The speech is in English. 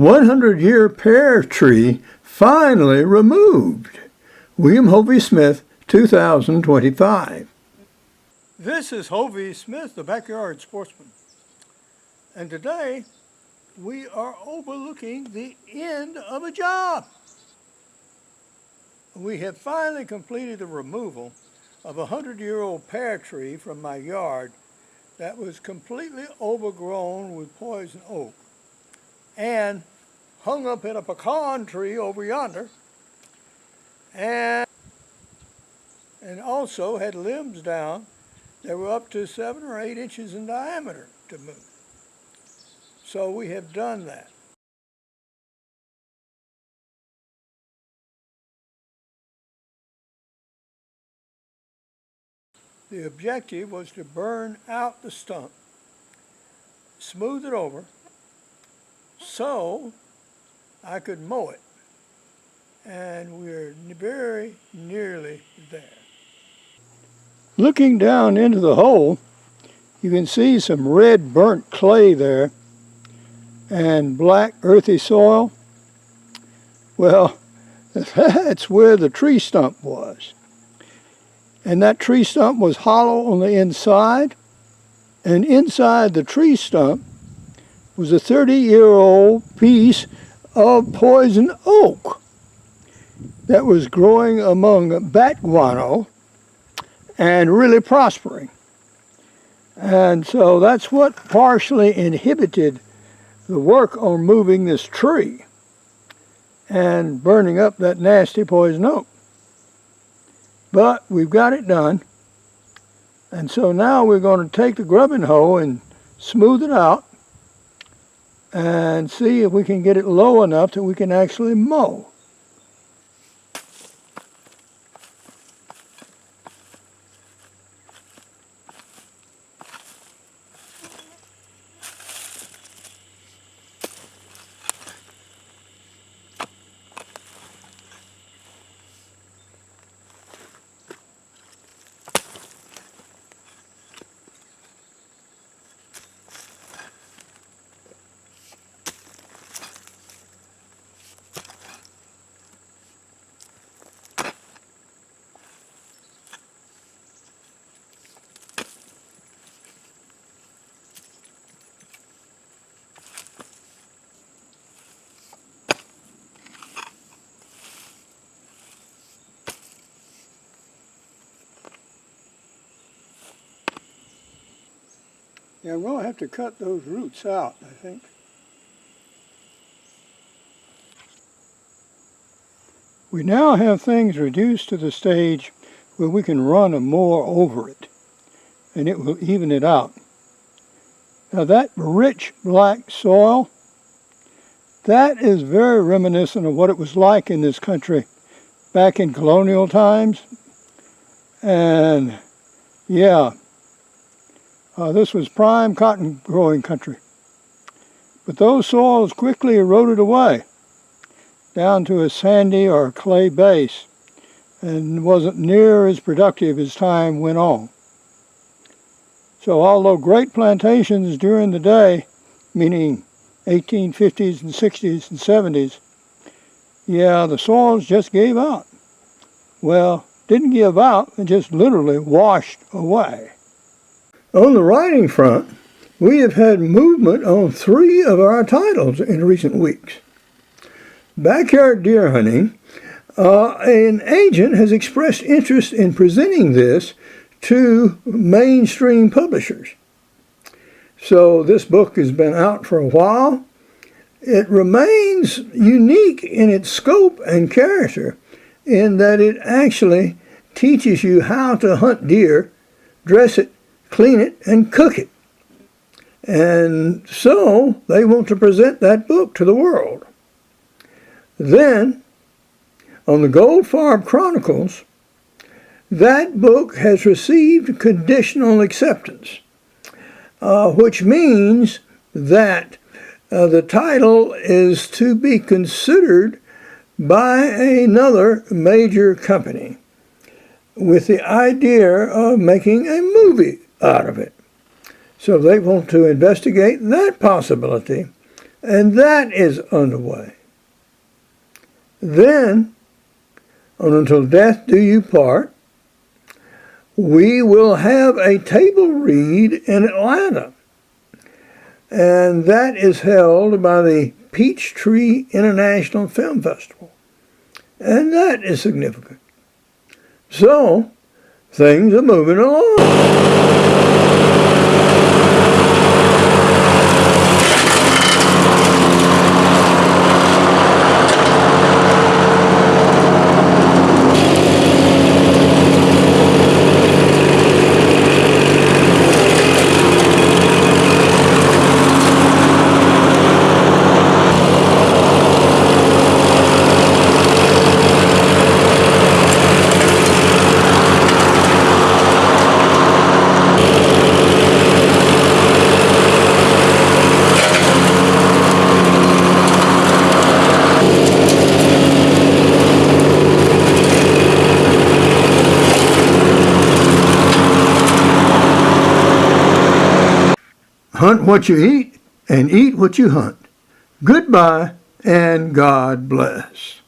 100-year pear tree finally removed. William Hovey Smith, 2025. This is Hovey Smith, the Backyard Sportsman. And today, we are overlooking the end of a job. We have finally completed the removal of a 100-year-old pear tree from my yard that was completely overgrown with poison oak and hung up in a pecan tree over yonder, and also had limbs down that were up to 7 or 8 inches in diameter to move. So we have done that. The objective was to burn out the stump, smooth it over, so I could mow it. And we're very nearly there. Looking down into the hole, you can see some red burnt clay there and black earthy soil. Well, that's where the tree stump was. And that tree stump was hollow on the inside, and inside the tree stump was a 30-year-old piece of poison oak that was growing among bat guano and really prospering. And so that's what partially inhibited the work on moving this tree and burning up that nasty poison oak. But we've got it done, and so now we're going to take the grubbing hoe and smooth it out and see if we can get it low enough that we can actually mow. Yeah, I'm going to have to cut those roots out, I think. We now have things reduced to the stage where we can run a mower over it, and it will even it out. Now that rich black soil, that is very reminiscent of what it was like in this country back in colonial times. And yeah, this was prime cotton growing country. But those soils quickly eroded away down to a sandy or clay base and wasn't near as productive as time went on. So although great plantations during the day, meaning 1850s and 60s and 70s, yeah, the soils just gave out. Well, didn't give out, it just literally washed away. On the writing front, we have had movement on 3 of our titles in recent weeks. Backyard deer hunting, an agent has expressed interest in presenting this to mainstream publishers. So this book has been out for a while. It remains unique in its scope and character in that it actually teaches you how to hunt deer, dress it, clean it, and cook it. And so they want to present that book to the world. Then, on the Gold Farm Chronicles, that book has received conditional acceptance, which means that the title is to be considered by another major company with the idea of making a movie out of it. So they want to investigate that possibility And that is underway. Then, on Until Death Do You Part, we will have a table read in Atlanta. And that is held by the Peachtree International Film Festival. And that is significant. So, things are moving along. Hunt what you eat and eat what you hunt. Goodbye and God bless.